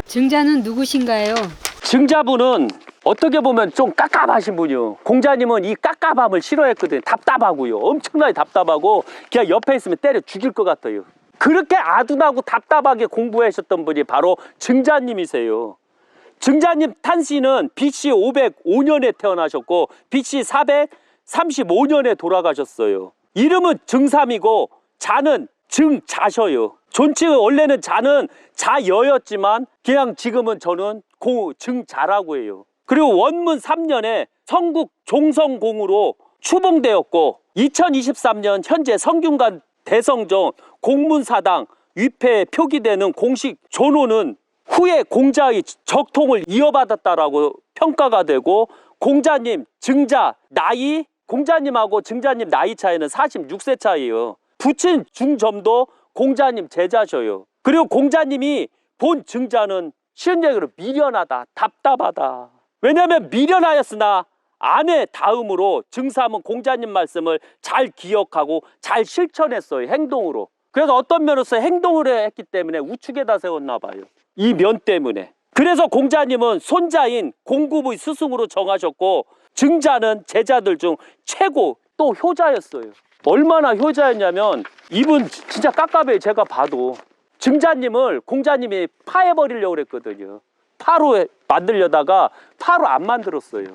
증자는 누구신가요? 증자분은 어떻게 보면 좀 깝깝하신 분이요. 공자님은 이 깝깝함을 싫어했거든요. 답답하고요. 엄청나게 답답하고 그냥 옆에 있으면 때려 죽일 것 같아요. 그렇게 아둔하고 답답하게 공부하셨던 분이 바로 증자님이세요. 증자님 탄씨는 BC 505년에 태어나셨고 BC 435년에 돌아가셨어요. 이름은 증삼이고 자는 증자셔요. 존칭은 원래는 자는 자여였지만 그냥 지금은 저는 증자라고 해요. 그리고 원문 3년에 성국 종성공으로 추봉되었고 2023년 현재 성균관 대성정 공문사당 위패에 표기되는 공식 존호는 후에 공자의 적통을 이어받았다라고 평가가 되고 공자님 증자 나이 공자님하고 증자님 나이 차이는 46세 차이에요. 부친 중점도 공자님 제자셔요. 그리고 공자님이 본 증자는 쉬운 얘기로 미련하다, 답답하다. 왜냐하면 미련하였으나 아내 다음으로 증삼은 공자님 말씀을 잘 기억하고 잘 실천했어요. 행동으로. 그래서 어떤 면으로서 행동을 했기 때문에 우측에다 세웠나 봐요. 이 면 때문에. 그래서 공자님은 손자인 공구부의 스승으로 정하셨고 증자는 제자들 중 최고 또 효자였어요. 얼마나 효자였냐면 이분 진짜 깝깝해요. 제가 봐도. 증자님을 공자님이 파해버리려고 그랬거든요. 파로 만들려다가 파로 안 만들었어요.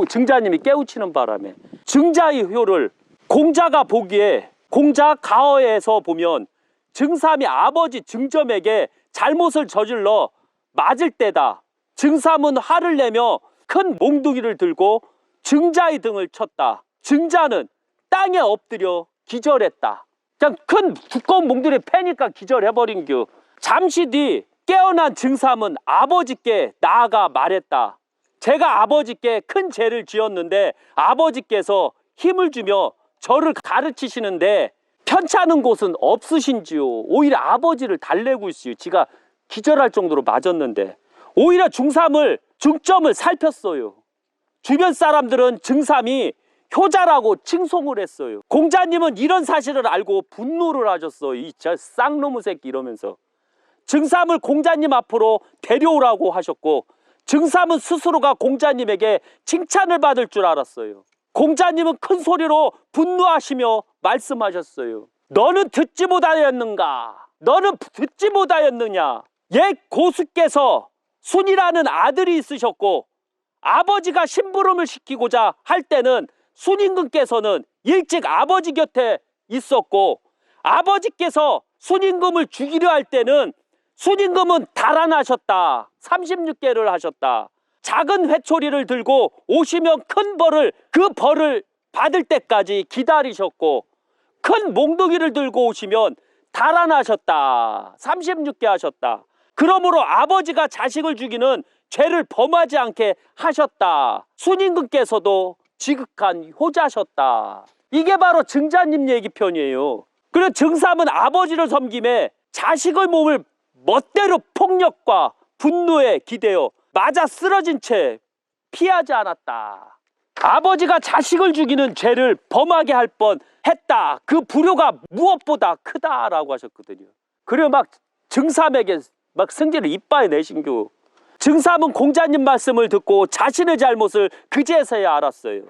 증자님이 깨우치는 바람에. 증자의 효를 공자가 보기에 공자 가어에서 보면 증삼이 아버지 증점에게 잘못을 저질러 맞을 때다. 증삼은 화를 내며 큰 몽둥이를 들고 증자의 등을 쳤다. 증자는 땅에 엎드려 기절했다. 그냥 큰 두꺼운 몽둥이 패니까 기절해버린 겨. 잠시 뒤 깨어난 증삼은 아버지께 나아가 말했다. 제가 아버지께 큰 죄를 지었는데 아버지께서 힘을 주며 저를 가르치시는데 편찮은 곳은 없으신지요. 오히려 아버지를 달래고 있어요. 지가 기절할 정도로 맞았는데 오히려 중점을 살폈어요. 주변 사람들은 증삼이 효자라고 칭송을 했어요. 공자님은 이런 사실을 알고 분노를 하셨어요. 이 쌍놈의 새끼 이러면서. 증삼을 공자님 앞으로 데려오라고 하셨고 증삼은 스스로가 공자님에게 칭찬을 받을 줄 알았어요. 공자님은 큰 소리로 분노하시며 말씀하셨어요. 너는 듣지 못하였는가? 너는 듣지 못하였느냐? 옛 고수께서 순이라는 아들이 있으셨고 아버지가 심부름을 시키고자 할 때는 순임금께서는 일찍 아버지 곁에 있었고 아버지께서 순임금을 죽이려 할 때는 순임금은 달아나셨다. 36개를 하셨다. 작은 회초리를 들고 오시면 그 벌을 받을 때까지 기다리셨고 큰 몽둥이를 들고 오시면 달아나셨다. 36개 하셨다. 그러므로 아버지가 자식을 죽이는 죄를 범하지 않게 하셨다. 순임금께서도 지극한 효자셨다. 이게 바로 증자님 얘기편이에요. 그리고 증삼은 아버지를 섬김에 자식의 몸을 멋대로 폭력과 분노에 기대어 맞아 쓰러진 채 피하지 않았다. 아버지가 자식을 죽이는 죄를 범하게 할 뻔했다. 그 불효가 무엇보다 크다라고 하셨거든요. 그리고 막 증삼에게 막 승질을 이빠이 내신교. 증삼은 공자님 말씀을 듣고 자신의 잘못을 그제서야 알았어요.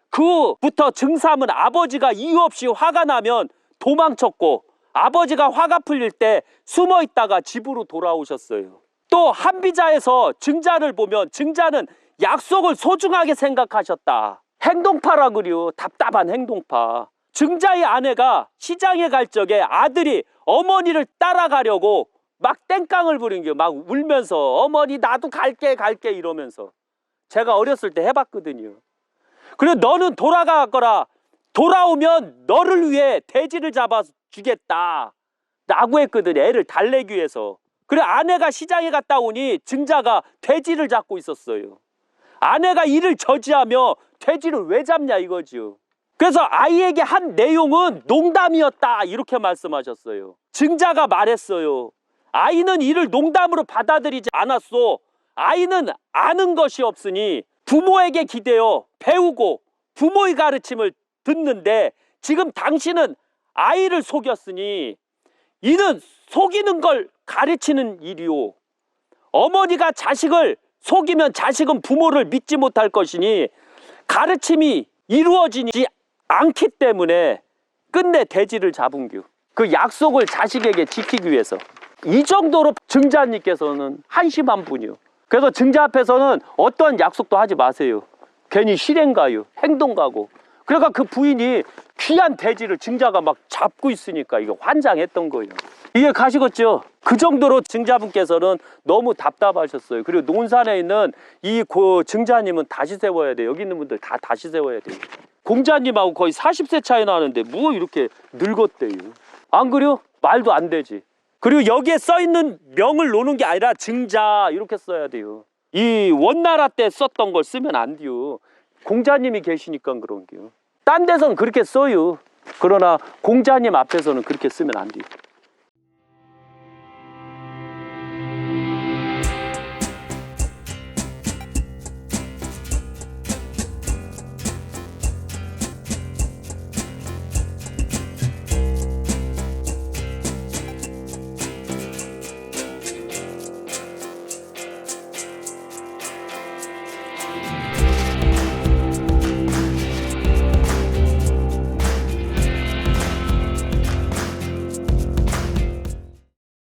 그부터 증삼은 아버지가 이유 없이 화가 나면 도망쳤고 아버지가 화가 풀릴 때 숨어 있다가 집으로 돌아오셨어요. 또 한비자에서 증자를 보면 증자는 약속을 소중하게 생각하셨다. 행동파라 그려. 답답한 행동파. 증자의 아내가 시장에 갈 적에 아들이 어머니를 따라가려고 막 땡깡을 부린 게 막 울면서 어머니 나도 갈게 이러면서. 제가 어렸을 때 해봤거든요. 그리고 너는 돌아가거라. 돌아오면 너를 위해 돼지를 잡아 주겠다 라고 했거든요. 애를 달래기 위해서. 그래 아내가 시장에 갔다 오니 증자가 돼지를 잡고 있었어요. 아내가 이를 저지하며 돼지를 왜 잡냐 이거지요. 그래서 아이에게 한 내용은 농담이었다 이렇게 말씀하셨어요. 증자가 말했어요. 아이는 이를 농담으로 받아들이지 않았소. 아이는 아는 것이 없으니 부모에게 기대어 배우고 부모의 가르침을 듣는데 지금 당신은 아이를 속였으니 이는 속이는 걸 가르치는 일이오. 어머니가 자식을 속이면 자식은 부모를 믿지 못할 것이니 가르침이 이루어지지 않기 때문에 끝내 대지를 잡은규. 그 약속을 자식에게 지키기 위해서. 이 정도로 증자님께서는 한심한 분이요. 그래서 증자 앞에서는 어떠한 약속도 하지 마세요. 괜히 실행 가요. 행동 가고. 그러니까 그 부인이 귀한 돼지를 증자가 막 잡고 있으니까 이거 환장했던 거예요. 이해 가시겠죠? 그 정도로 증자분께서는 너무 답답하셨어요. 그리고 논산에 있는 이 증자님은 다시 세워야 돼요. 여기 있는 분들 다 다시 세워야 돼요. 공자님하고 거의 40세 차이 나는데 뭐 이렇게 늙었대요. 안 그래요? 말도 안 되지. 그리고 여기에 써있는 명을 놓는 게 아니라 증자 이렇게 써야 돼요. 이 원나라 때 썼던 걸 쓰면 안 돼요. 공자님이 계시니까 그런 게요. 딴 데서는 그렇게 써요. 그러나 공자님 앞에서는 그렇게 쓰면 안 돼요.